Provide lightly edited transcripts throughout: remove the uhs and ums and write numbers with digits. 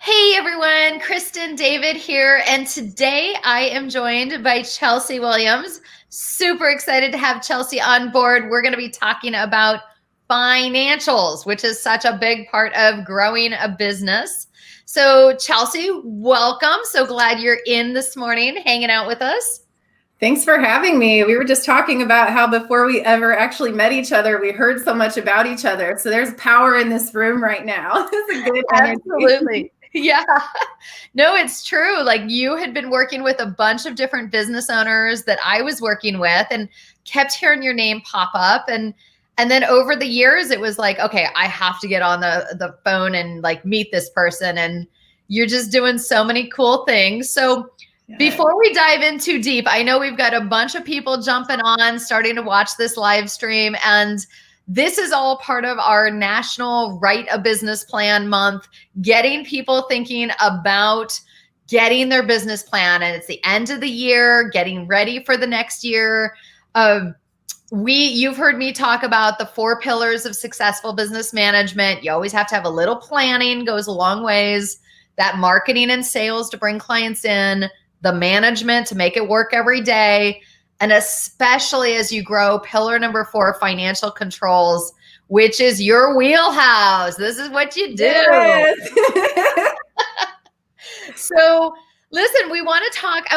Hey everyone, Kristen David here, and today I am joined by Chelsea Williams. Super excited to have Chelsea on board. We're going to be talking about financials, which is such a big part of growing a business. So, Chelsea, welcome. So glad you're in this morning hanging out with us. Thanks for having me. We were just talking about how before we ever actually met each other, we heard so much about each other. So there's power in this room right now. It's a good energy. Absolutely. Yeah. No, it's true. Like you had been working with a bunch of different business owners that I was working with and kept hearing your name pop up. And then over the years, it was like, okay, I have to get on the phone and like meet this person. And you're just doing so many cool things. So before we dive in too deep, I know we've got a bunch of people jumping on, starting to watch this live stream. And this is all part of our National Write a Business Plan month, getting people thinking about getting their business plan. And it's the end of the year, getting ready for the next year. You've heard me talk about the 4 pillars of successful business management. You always have to have a little planning, goes a long ways. That marketing and sales to bring clients in, the management to make it work every day. And especially as you grow, pillar number 4, financial controls, which is your wheelhouse. This is what you do. Yes. So listen, I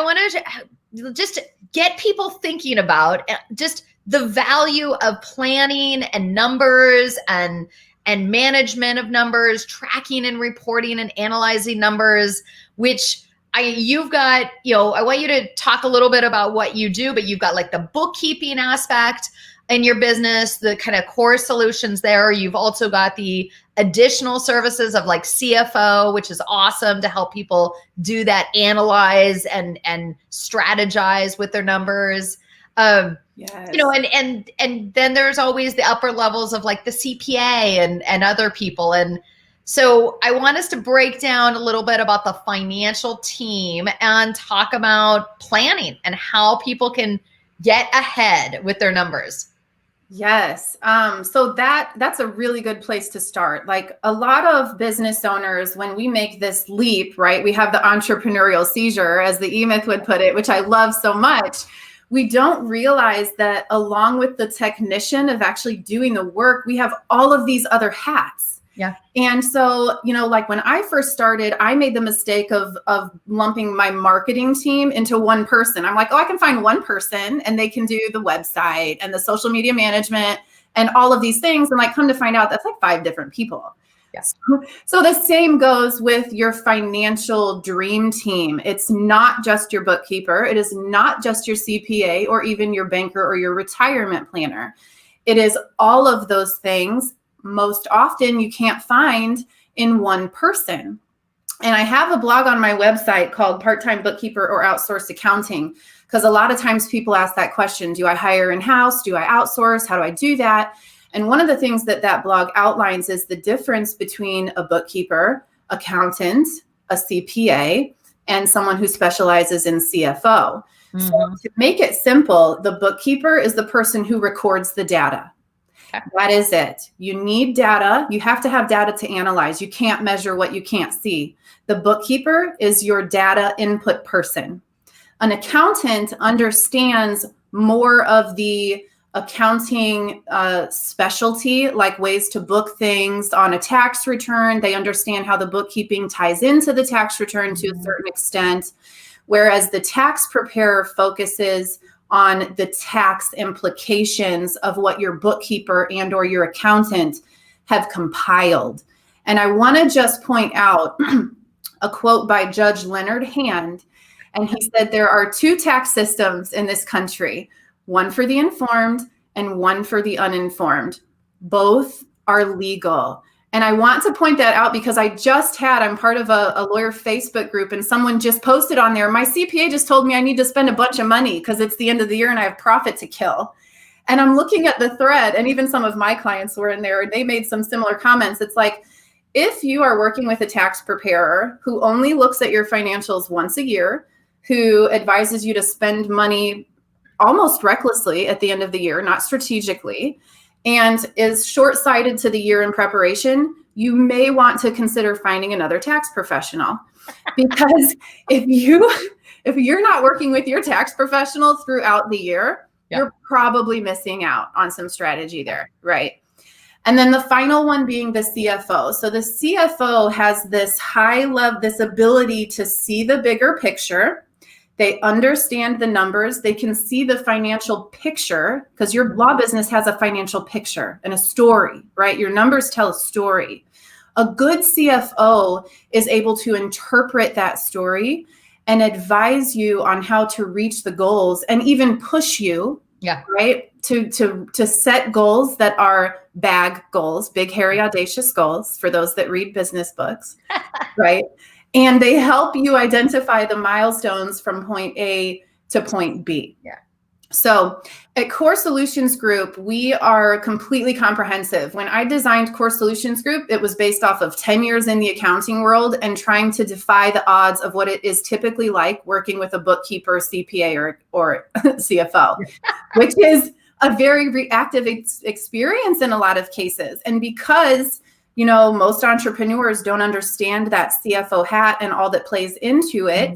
want to just get people thinking about just the value of planning and numbers and management of numbers, tracking and reporting and analyzing numbers, which you've got, I want you to talk a little bit about what you do, but you've got like the bookkeeping aspect in your business, the kind of core solutions there. You've also got the additional services of like CFO, which is awesome to help people do that, analyze and strategize with their numbers. Yes. And then there's always the upper levels of like the CPA and other people. And so I want us to break down a little bit about the financial team and talk about planning and how people can get ahead with their numbers. Yes. So that's a really good place to start. Like a lot of business owners, when we make this leap, right, we have the entrepreneurial seizure, as the E-Myth would put it, which I love so much. We don't realize that along with the technician of actually doing the work, we have all of these other hats. Yeah. And so, like when I first started, I made the mistake of lumping my marketing team into one person. I'm like, oh, I can find one person and they can do the website and the social media management and all of these things. And like, come to find out, that's like 5 different people. Yes. So the same goes with your financial dream team. It's not just your bookkeeper. It is not just your CPA or even your banker or your retirement planner. It is all of those things. Most often you can't find in one person. And I have a blog on my website called Part-Time Bookkeeper or Outsourced Accounting, because a lot of times people ask that question, do I hire in-house? Do I outsource? How do I do that? And one of the things that blog outlines is the difference between a bookkeeper, accountant, a CPA, and someone who specializes in CFO. Mm-hmm. So to make it simple, the bookkeeper is the person who records the data. That is it. You need data. You have to have data to analyze. You can't measure what you can't see. The bookkeeper is your data input person. An accountant understands more of the accounting specialty, like ways to book things on a tax return. They understand how the bookkeeping ties into the tax return to a certain extent, whereas the tax preparer focuses on the tax implications of what your bookkeeper and or your accountant have compiled. And I want to just point out a quote by Judge Leonard Hand. And he said, there are 2 tax systems in this country, one for the informed and one for the uninformed. Both are legal. And I want to point that out because I'm part of a lawyer Facebook group, and someone just posted on there, my CPA just told me I need to spend a bunch of money because it's the end of the year and I have profit to kill. And I'm looking at the thread, and even some of my clients were in there and they made some similar comments. It's like, if you are working with a tax preparer who only looks at your financials once a year, who advises you to spend money almost recklessly at the end of the year, not strategically, and is short-sighted to the year in preparation, you may want to consider finding another tax professional. Because if you're not working with your tax professional throughout the year, you're probably missing out on some strategy there, right? And then the final one being the CFO. So the CFO has this this ability to see the bigger picture. They understand the numbers. They can see the financial picture, because your law business has a financial picture and a story, right? Your numbers tell a story. A good CFO is able to interpret that story and advise you on how to reach the goals, and even push you, right, to set goals that are BAG goals, big, hairy, audacious goals, for those that read business books, right? And they help you identify the milestones from point A to point B. So at Core Solutions Group, we are completely comprehensive. When I designed Core Solutions Group, it was based off of 10 years in the accounting world and trying to defy the odds of what it is typically like working with a bookkeeper, CPA, or CFO, which is a very reactive experience in a lot of cases. And because most entrepreneurs don't understand that CFO hat and all that plays into it.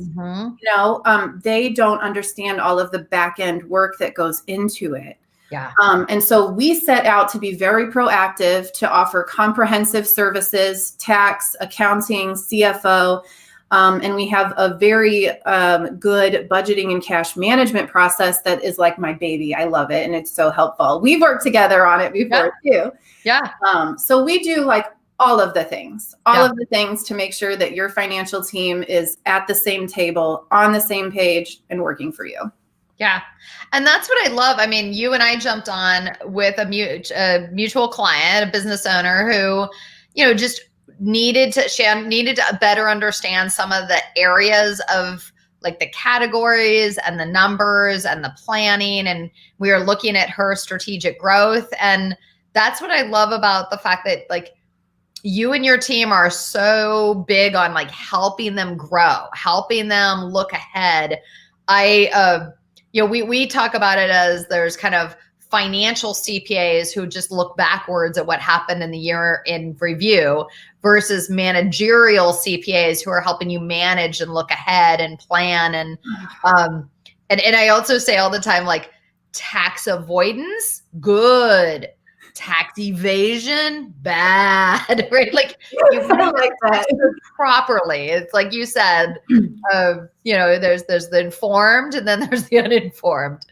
They don't understand all of the back end work that goes into it. And so we set out to be very proactive, to offer comprehensive services, tax, accounting, CFO. And we have a very good budgeting and cash management process that is like my baby. I love it. And it's so helpful. We've worked together on it before too. So we do like all of the things to make sure that your financial team is at the same table, on the same page, and working for you. And that's what I love. I mean, you and I jumped on with a mutual client, a business owner who, just needed to better understand some of the areas of like the categories and the numbers and the planning. And we are looking at her strategic growth. And that's what I love about the fact that like you and your team are so big on like helping them grow, helping them look ahead. We talk about it as there's kind of financial CPAs who just look backwards at what happened in the year in review versus managerial CPAs who are helping you manage and look ahead and plan. And I also say all the time, like tax avoidance, good. Tax evasion, bad, right? Like you like that properly. It's like you said, there's the informed and then there's the uninformed.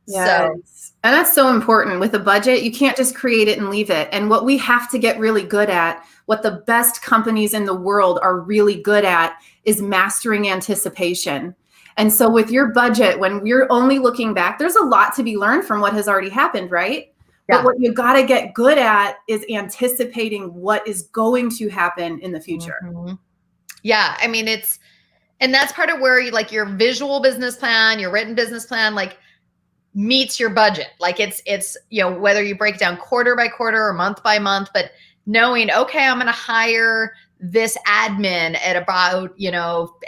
So, and that's so important with a budget. You can't just create it and leave it. And what we have to get really good at, what the best companies in the world are really good at, is mastering anticipation. And so with your budget, when you're only looking back, there's a lot to be learned from what has already happened, right? But what you got to get good at is anticipating what is going to happen in the future. I mean, and that's part of where your visual business plan, your written business plan, like meets your budget. Like it's, whether you break down quarter by quarter or month by month, but knowing, okay, I'm going to hire this admin at about,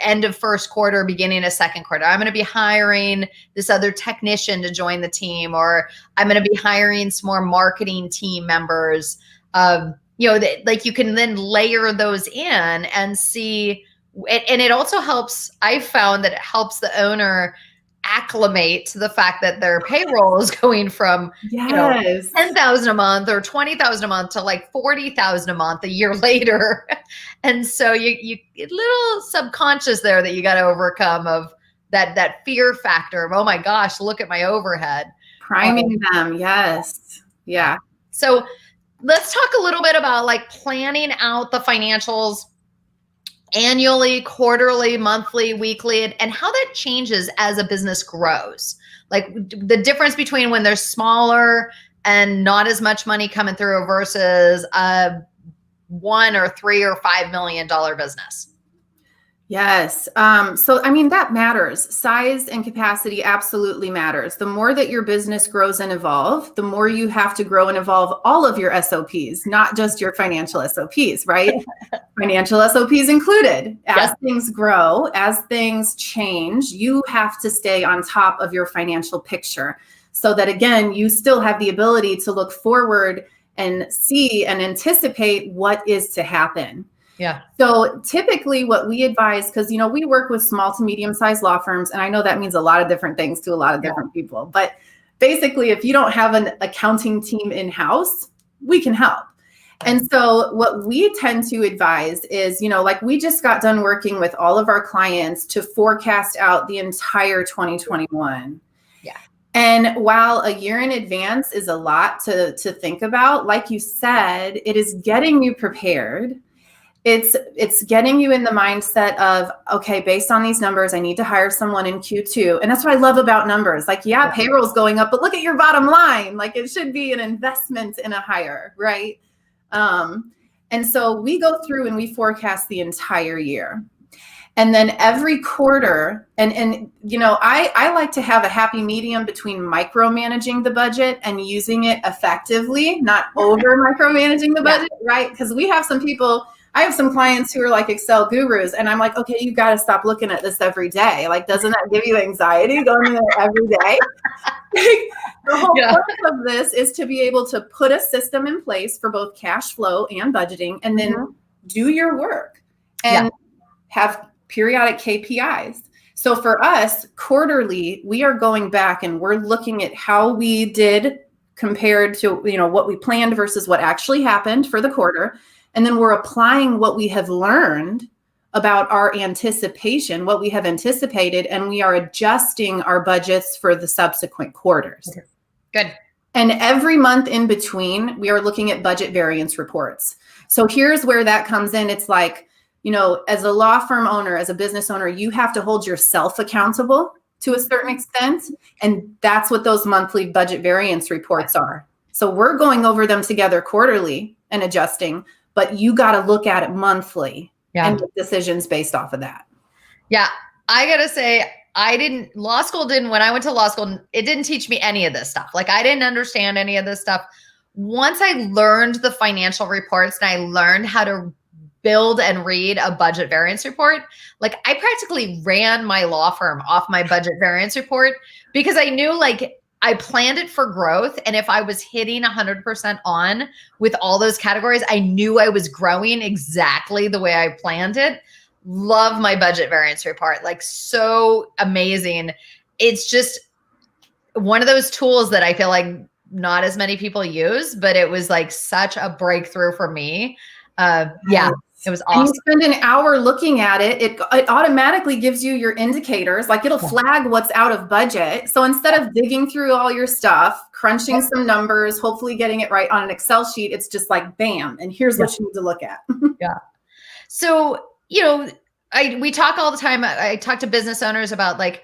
end of first quarter, beginning of second quarter. I'm going to be hiring this other technician to join the team, or I'm going to be hiring some more marketing team members. You can then layer those in and see it. And it also helps. I've found that it helps the owner acclimate to the fact that their payroll is going from $10,000 a month or $20,000 a month to like $40,000 a month a year later. And so you little subconscious there that you got to overcome of that fear factor of, oh my gosh, look at my overhead. Priming them. Yes. Yeah. So let's talk a little bit about like planning out the financials annually, quarterly, monthly, weekly, and how that changes as a business grows. Like the difference between when they're smaller and not as much money coming through versus a $1 or $3 or $5 million business. Yes. So, I mean, that matters. Size and capacity absolutely matters. The more that your business grows and evolve, the more you have to grow and evolve all of your SOPs, not just your financial SOPs, right? Financial SOPs included. As things grow, as things change, you have to stay on top of your financial picture so that, again, you still have the ability to look forward and see and anticipate what is to happen. Yeah. So typically what we advise, because, we work with small to medium-sized law firms, and I know that means a lot of different things to a lot of different people, but basically if you don't have an accounting team in-house, we can help. And so what we tend to advise is, like we just got done working with all of our clients to forecast out the entire 2021. Yeah. And while a year in advance is a lot to think about, like you said, it is getting you prepared. It's getting you in the mindset of, okay, based on these numbers, I need to hire someone in Q2. And that's what I love about numbers. Like, payroll's going up, but look at your bottom line. Like, it should be an investment in a hire, right? And so we go through and we forecast the entire year. And then every quarter, and I like to have a happy medium between micromanaging the budget and using it effectively, not over micromanaging the budget, right? Because I have some clients who are like Excel gurus, and I'm like, okay, you got to stop looking at this every day. Like, doesn't that give you anxiety going there every day? The whole purpose of this is to be able to put a system in place for both cash flow and budgeting, and then do your work and have periodic KPIs. So for us, quarterly, we are going back and we're looking at how we did compared to, what we planned versus what actually happened for the quarter. And then we're applying what we have learned about our anticipation, what we have anticipated, and we are adjusting our budgets for the subsequent quarters. Okay. Good. And every month in between, we are looking at budget variance reports. So here's where that comes in. It's like, as a law firm owner, as a business owner, you have to hold yourself accountable to a certain extent. And that's what those monthly budget variance reports are. So we're going over them together quarterly and adjusting, but you got to look at it monthly and make decisions based off of that. Yeah. I got to say, when I went to law school, it didn't teach me any of this stuff. Like, I didn't understand any of this stuff. Once I learned the financial reports and I learned how to build and read a budget variance report, like, I practically ran my law firm off my budget variance report, because I knew, like, I planned it for growth. And if I was hitting 100% on with all those categories, I knew I was growing exactly the way I planned it. Love my budget variance report. Like, so amazing. It's just one of those tools that I feel like not as many people use, but it was like such a breakthrough for me. It was awesome. And you spend an hour looking at it. It automatically gives you your indicators. Like, it'll flag what's out of budget. So instead of digging through all your stuff, crunching some numbers, hopefully getting it right on an Excel sheet, it's just like, bam, and here's what you need to look at. So, we talk all the time. I talk to business owners about, like,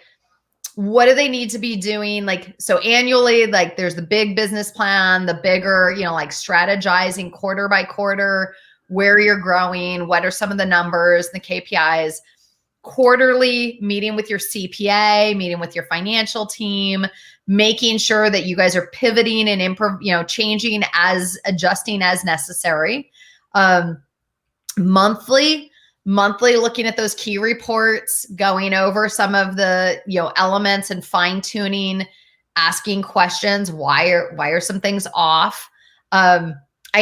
what do they need to be doing? Like, so annually, like, there's the big business plan, the bigger, like, strategizing quarter by quarter, where you're growing, what are some of the numbers, the KPIs. Quarterly, meeting with your CPA, meeting with your financial team, making sure that you guys are pivoting and changing adjusting as necessary. Monthly, looking at those key reports, going over some of the elements and fine tuning, asking questions. Why are some things off? I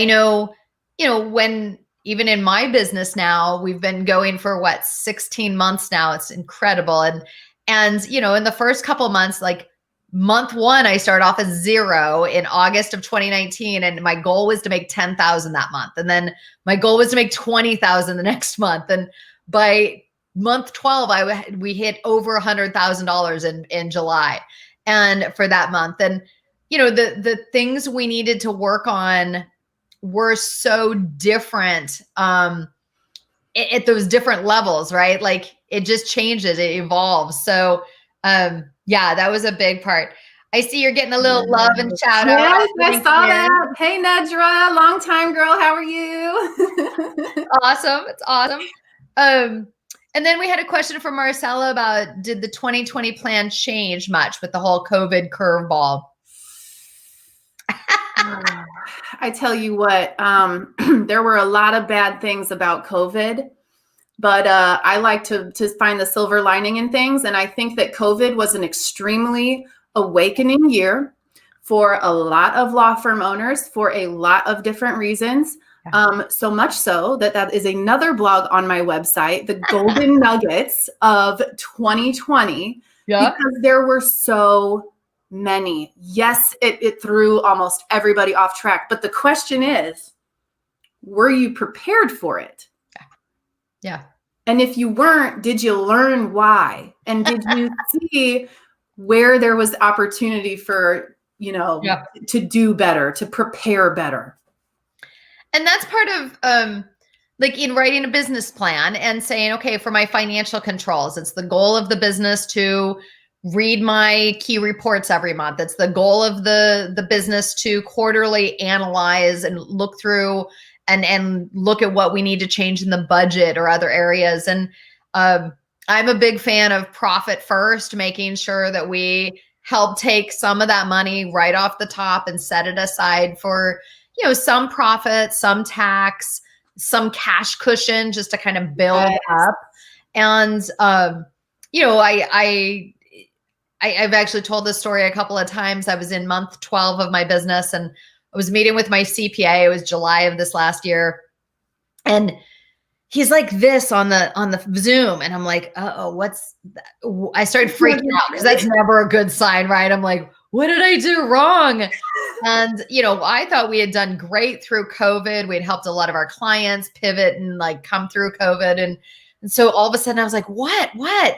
know. When even in my business now, we've been going for 16 months now. It's incredible. And in the first couple of months, like month one, I started off as 0 in August of 2019. And my goal was to make 10,000 that month. And then my goal was to make 20,000 the next month. And by month 12, we hit over $100,000 in July and for that month. And, the things we needed to work on were so different at those different levels, right? Like, it just changes, it evolves. So that was a big part. I see you're getting a little love and shout out. Yes, I saw that. Hey, Nedra, long time girl, how are you? Awesome. It's awesome. And then we had a question from Marcella about, did the 2020 plan change much with the whole COVID curveball? I tell you what, there were a lot of bad things about COVID, but I like to find the silver lining in things. And I think that COVID was an extremely awakening year for a lot of law firm owners for a lot of different reasons. So much so that is another blog on my website, the Golden Nuggets of 2020, because there were so many. Yes, it threw almost everybody off track. But the question is, were you prepared for it? Yeah. And if you weren't, did you learn why? And did you see where there was opportunity for, to do better, to prepare better? And that's part of like in writing a business plan and saying, okay, for my financial controls, it's the goal of the business to read my key reports every month. It's the goal of the business to quarterly analyze and look through and look at what we need to change in the budget or other areas. And I'm a big fan of profit first, making sure that we help take some of that money right off the top and set it aside for, some profit, some tax, some cash cushion just to kind of build up. And, I've actually told this story a couple of times. I was in month 12 of my business and I was meeting with my CPA. It was July of this last year. And he's like this on the Zoom. And I'm like, uh-oh, what's that? I started freaking out because that's never a good sign, right? I'm like, what did I do wrong? And, I thought we had done great through COVID. We'd helped a lot of our clients pivot and like come through COVID. And so all of a sudden I was like, what? And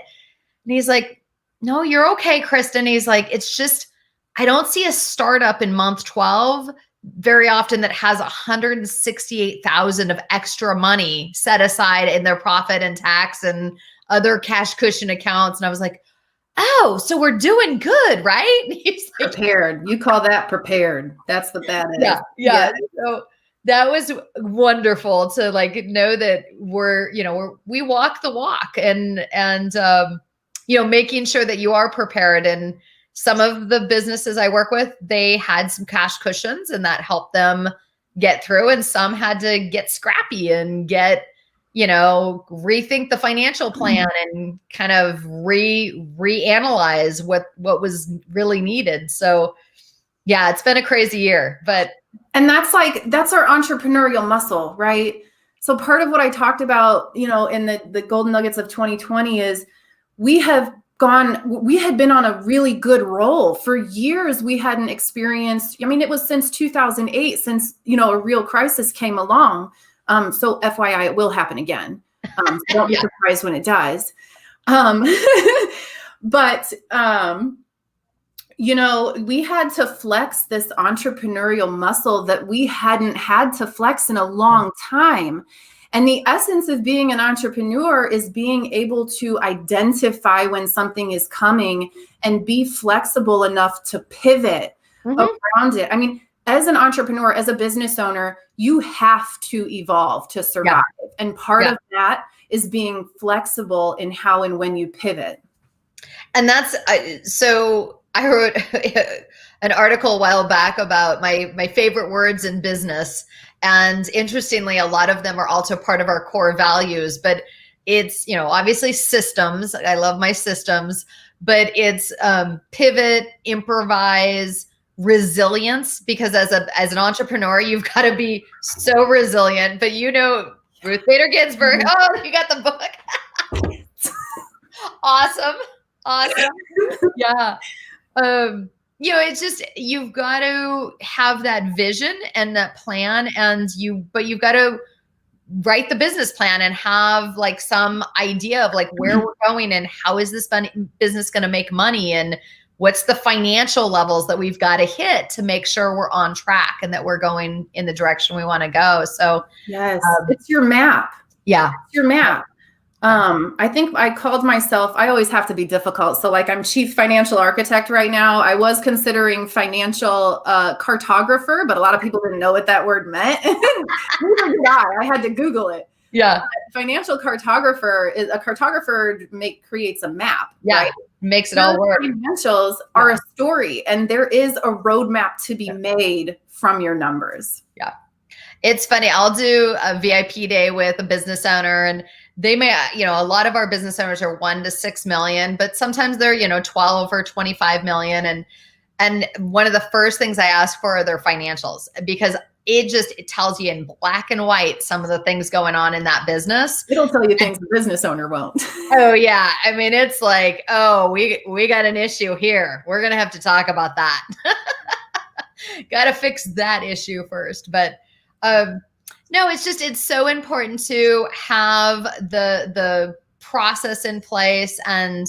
he's like, no, you're okay, Kristen. He's like, it's just, I don't see a startup in month 12 very often that has 168,000 of extra money set aside in their profit and tax and other cash cushion accounts. And I was like, oh, so we're doing good, right? He's like, prepared. You call that prepared. That's what that is. Yeah. So that was wonderful to like know that we walk the walk and making sure that you are prepared. And some of the businesses I work with, they had some cash cushions and that helped them get through. And some had to get scrappy and rethink the financial plan and kind of reanalyze what was really needed. So yeah, it's been a crazy year, and that's our entrepreneurial muscle, right? So part of what I talked about, in the Golden Nuggets of 2020 is we had been on a really good roll for years. We hadn't experienced, it was since 2008, since, a real crisis came along. So FYI, it will happen again. So don't be surprised when it does. But we had to flex this entrepreneurial muscle that we hadn't had to flex in a long time. And the essence of being an entrepreneur is being able to identify when something is coming and be flexible enough to pivot around it. As an entrepreneur, as a business owner, you have to evolve to survive. Yeah. And part of that is being flexible in how and when you pivot. And that's, so I wrote an article a while back about my favorite words in business. And interestingly, a lot of them are also part of our core values, but it's, obviously systems. I love my systems, but it's pivot, improvise, resilience, because as an entrepreneur, you've got to be so resilient. But Ruth Bader Ginsburg, oh, you got the book. Awesome. Yeah. It's just, you've got to have that vision and that plan but you've got to write the business plan and have like some idea of like where we're going and how is this business going to make money and what's the financial levels that we've got to hit to make sure we're on track and that we're going in the direction we want to go. So yes, it's your map. Yeah. It's your map. I think I called myself, I always have to be difficult. So like I'm chief financial architect right now. I was considering financial cartographer, but a lot of people didn't know what that word meant. Neither did I. I had to Google it. Yeah. Financial cartographer is a cartographer creates a map. Yeah. Right? Makes it all work. Financials are a story and there is a roadmap to be made from your numbers. Yeah. It's funny. I'll do a VIP day with a business owner and they may, a lot of our business owners are 1 to 6 million, but sometimes they're, 12 or 25 million. And one of the first things I ask for are their financials, because it tells you in black and white some of the things going on in that business. It'll tell you things the business owner won't. Oh yeah. I mean, it's like, oh, we got an issue here. We're going to have to talk about that. Got to fix that issue first. But no, it's so important to have the process in place and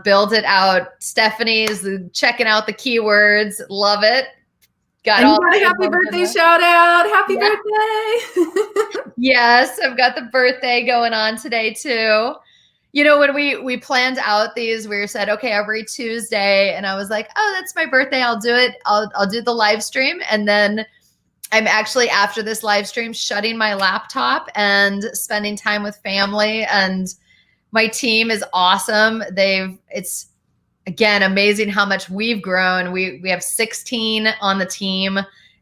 build it out. Stephanie's checking out the keywords. Love it. Got a happy birthday shout out. Happy birthday. Yes, I've got the birthday going on today too. You know, when we planned out these, we said, okay, every Tuesday. And I was like, oh, that's my birthday. I'll do it. I'll do the live stream. And then I'm actually, after this live stream, shutting my laptop and spending time with family. And my team is awesome. It's again, amazing how much we've grown. We have 16 on the team,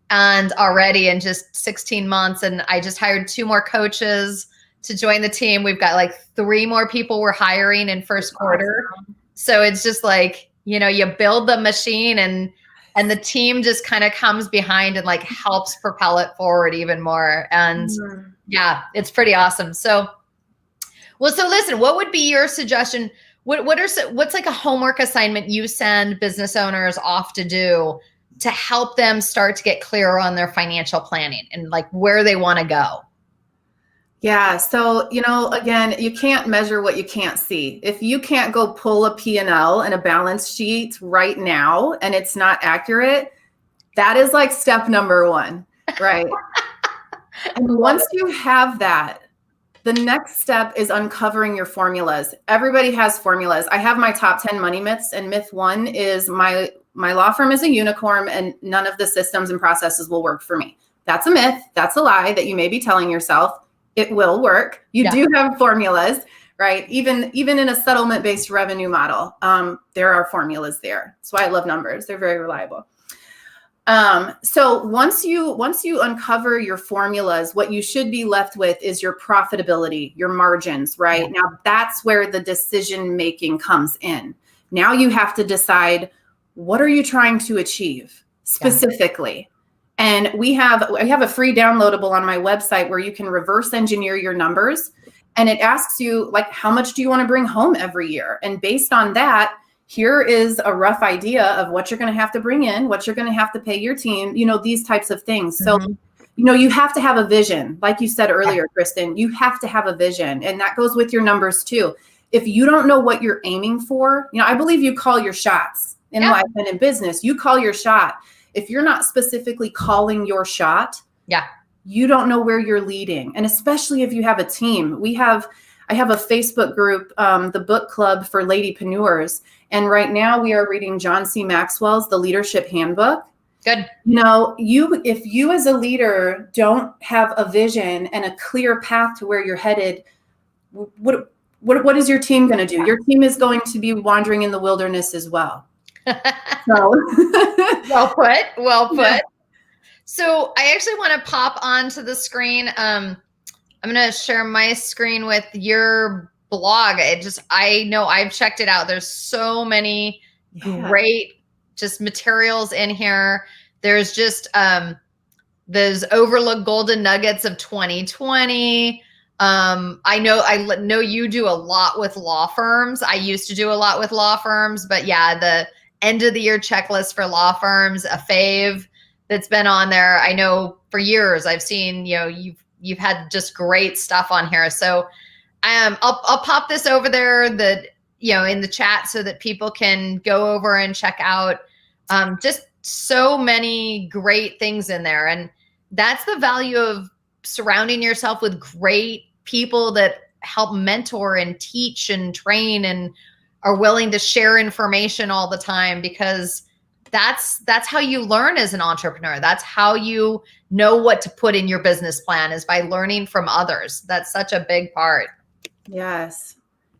and already in just 16 months. And I just hired 2 more coaches to join the team. We've got like 3 more people we're hiring in first quarter. Awesome. So it's just like, you know, you build the machine and the team just kind of comes behind and like helps propel it forward even more. And yeah, it's pretty awesome. So listen, what would be your suggestion? What's like a homework assignment you send business owners off to do to help them start to get clearer on their financial planning and like where they want to go? Yeah. So, you know, again, you can't measure what you can't see. If you can't go pull a P&L and a balance sheet right now, and it's not accurate, that is like step number 1, right? And once you have that, the next step is uncovering your formulas. Everybody has formulas. I have my top 10 money myths, and myth 1 is my law firm is a unicorn and none of the systems and processes will work for me. That's a myth. That's a lie that you may be telling yourself. It will work. You do have formulas, right? Even in a settlement-based revenue model, there are formulas there. That's why I love numbers. They're very reliable. So once you uncover your formulas, what you should be left with is your profitability, your margins, right? Yeah. Now that's where the decision-making comes in. Now you have to decide, what are you trying to achieve specifically? Yeah. And I have a free downloadable on my website where you can reverse engineer your numbers. And it asks you, like, how much do you want to bring home every year? And based on that, here is a rough idea of what you're going to have to bring in, what you're going to have to pay your team, you know, these types of things. So, you know, you have to have a vision. Like you said earlier, Kristen, you have to have a vision. And that goes with your numbers too. If you don't know what you're aiming for, you know, I believe you call your shots in life and in business. You call your shot. If you're not specifically calling your shot, you don't know where you're leading. And especially if you have a team. I have a Facebook group, the book club for ladypreneurs. And right now we are reading John C. Maxwell's The Leadership Handbook. Good. You know, if you as a leader don't have a vision and a clear path to where you're headed, what is your team going to do? Your team is going to be wandering in the wilderness as well. So. Well put. Yeah. So I actually want to pop onto the screen. I'm going to share my screen with your blog. I know I've checked it out. There's so many great just materials in here. There's just those overlooked golden nuggets of 2020. I know you do a lot with law firms. I used to do a lot with law firms, but yeah, the end of the year checklist for law firms, a fave that's been on there. I know for years I've seen, you know, you've had just great stuff on here. So I'll pop this over there that, you know, in the chat so that people can go over and check out just so many great things in there. And that's the value of surrounding yourself with great people that help mentor and teach and train and are willing to share information all the time, because that's how you learn as an entrepreneur. That's how you know what to put in your business plan, is by learning from others. That's such a big part. Yes.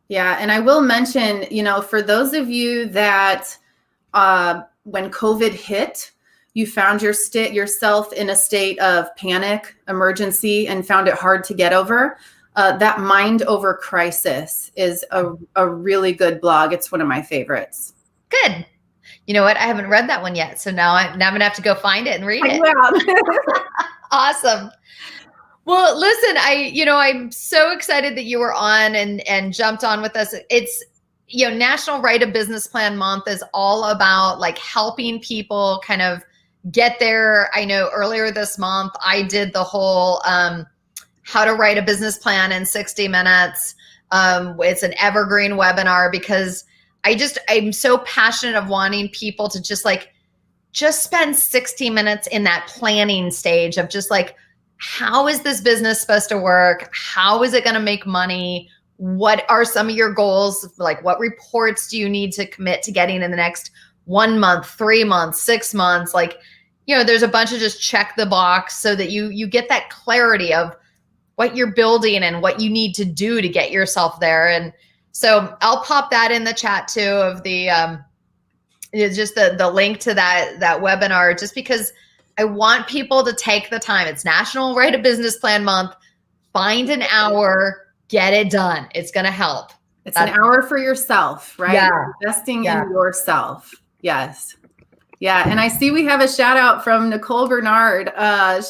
Yeah. And I will mention, you know, for those of you that when COVID hit, you found yourself in a state of panic, emergency, and found it hard to get over, that Mind Over Crisis is a really good blog. It's one of my favorites. Good. You know what? I haven't read that one yet. So now I'm gonna have to go find it and read it. Awesome. Well, listen, I'm so excited that you were on and jumped on with us. It's, National Write a Business Plan Month is all about like helping people kind of get there. I know earlier this month, I did the whole how to write a business plan in 60 minutes. It's an evergreen webinar because I'm so passionate of wanting people to just spend 60 minutes in that planning stage of just like, how is this business supposed to work? How is it going to make money? What are some of your goals? Like, what reports do you need to commit to getting in the next 1 month, 3 months, 6 months? Like, there's a bunch of just check the box so that you get that clarity of what you're building and what you need to do to get yourself there. And so I'll pop that in the chat too of the just the link to that webinar, just because I want people to take the time. It's National Write a Business Plan Month. Find an hour, get it done. It's going to help. It's an hour for yourself, right? Yeah. Investing in yourself. Yes. Yeah. And I see we have a shout out from Nicole Bernard.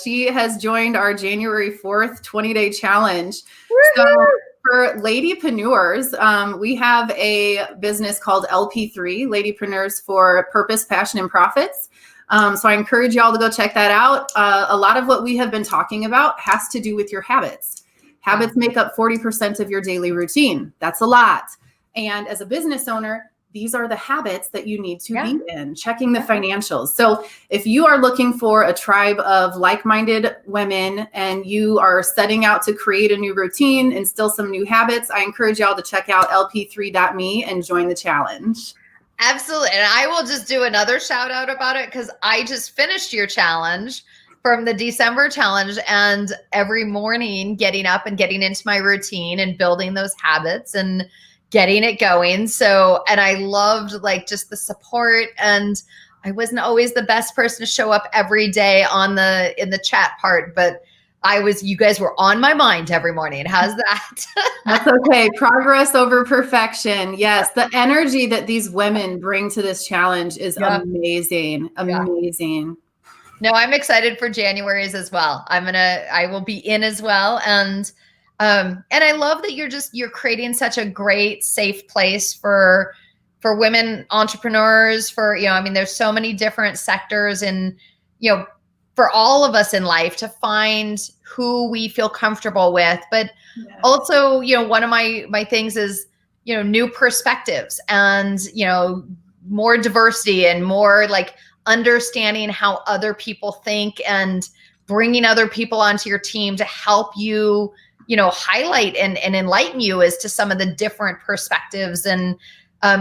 She has joined our January 4th 20-day challenge. Woo-hoo! So for ladypreneurs, we have a business called LP3, Ladypreneurs for Purpose, Passion, and Profits. So I encourage y'all to go check that out. A lot of what we have been talking about has to do with your habits. Habits make up 40% of your daily routine. That's a lot. And as a business owner, these are the habits that you need to be in, checking the financials. So if you are looking for a tribe of like-minded women and you are setting out to create a new routine, instill some new habits, I encourage y'all to check out lp3.me and join the challenge. Absolutely. And I will just do another shout out about it because I just finished your challenge from the December challenge, and every morning getting up and getting into my routine and building those habits and getting it going. So, and I loved like just the support, and I wasn't always the best person to show up every day in the chat part, but you guys were on my mind every morning. How's that? That's okay. Progress over perfection. Yes. The energy that these women bring to this challenge is amazing. Amazing. No, I'm excited for January's as well. I will be in as well. And I love that you're creating such a great, safe place for women entrepreneurs, there's so many different sectors and, for all of us in life to find who we feel comfortable with. But also, one of my things is, new perspectives and, more diversity and more like understanding how other people think and bringing other people onto your team to help you, highlight and enlighten you as to some of the different perspectives. And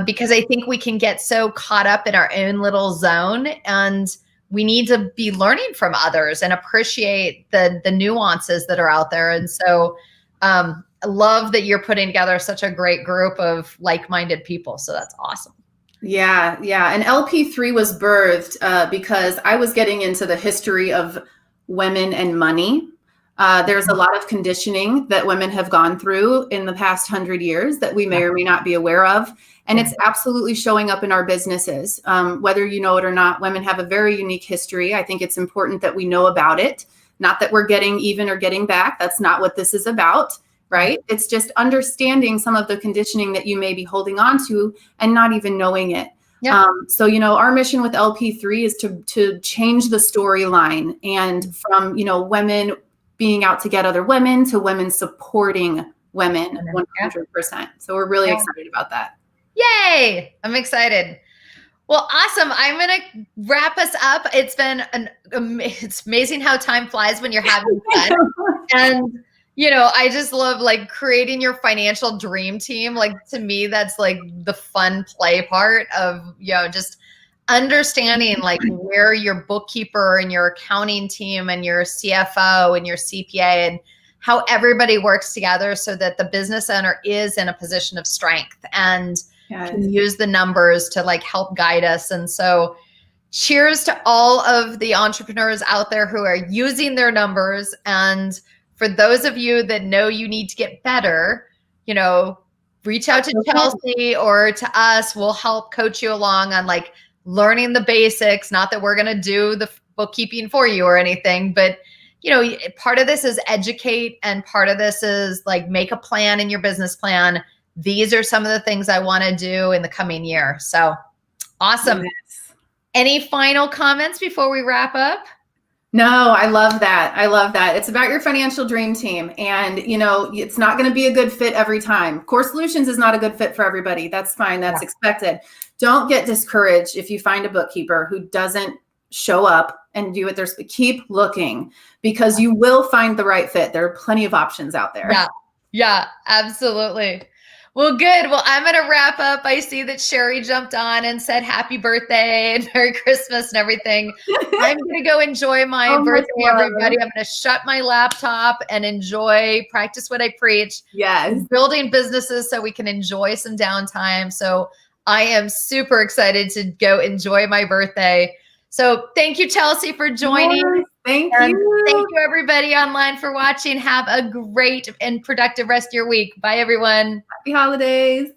because I think we can get so caught up in our own little zone, and we need to be learning from others and appreciate the nuances that are out there. And so I love that you're putting together such a great group of like-minded people. So that's awesome. Yeah. And LP3 was birthed because I was getting into the history of women and money. There's a lot of conditioning that women have gone through in the past 100 years that we may or may not be aware of. And it's absolutely showing up in our businesses. Whether you know it or not, women have a very unique history. I think it's important that we know about it. Not that we're getting even or getting back. That's not what this is about, right? It's just understanding some of the conditioning that you may be holding on to and not even knowing it. Yeah. So, our mission with LP3 is to change the storyline, and from, women being out to get other women to women supporting women 100%. So we're really excited about that. Yay. I'm excited. Well, awesome. I'm going to wrap us up. It's been it's amazing how time flies when you're having fun. And, I just love like creating your financial dream team. Like, to me, that's like the fun play part of, just understanding like where your bookkeeper and your accounting team and your CFO and your CPA and how everybody works together so that the business owner is in a position of strength and can use the numbers to like help guide us. And so cheers to all of the entrepreneurs out there who are using their numbers. And for those of you that know you need to get better, reach out to Chelsea or to us. We'll help coach you along on like learning the basics. Not that we're going to do the bookkeeping for you or anything, but part of this is educate, and part of this is like make a plan in your business plan. These are some of the things I want to do in the coming year. So awesome. Yes. Any final comments before we wrap up? No, I love that. I love that. It's about your financial dream team. And, it's not going to be a good fit every time. Core Solutions is not a good fit for everybody. That's fine. That's expected. Don't get discouraged if you find a bookkeeper who doesn't show up and do it. Keep looking, because you will find the right fit. There are plenty of options out there. Yeah, absolutely. Well, good. Well, I'm going to wrap up. I see that Sherry jumped on and said happy birthday and Merry Christmas and everything. I'm going to go enjoy my birthday, everybody. I'm going to shut my laptop and practice what I preach. Yes. Building businesses so we can enjoy some downtime. So I am super excited to go enjoy my birthday. So thank you, Chelsea, for joining. Yes, thank you. Thank you, everybody online, for watching. Have a great and productive rest of your week. Bye, everyone. Happy holidays.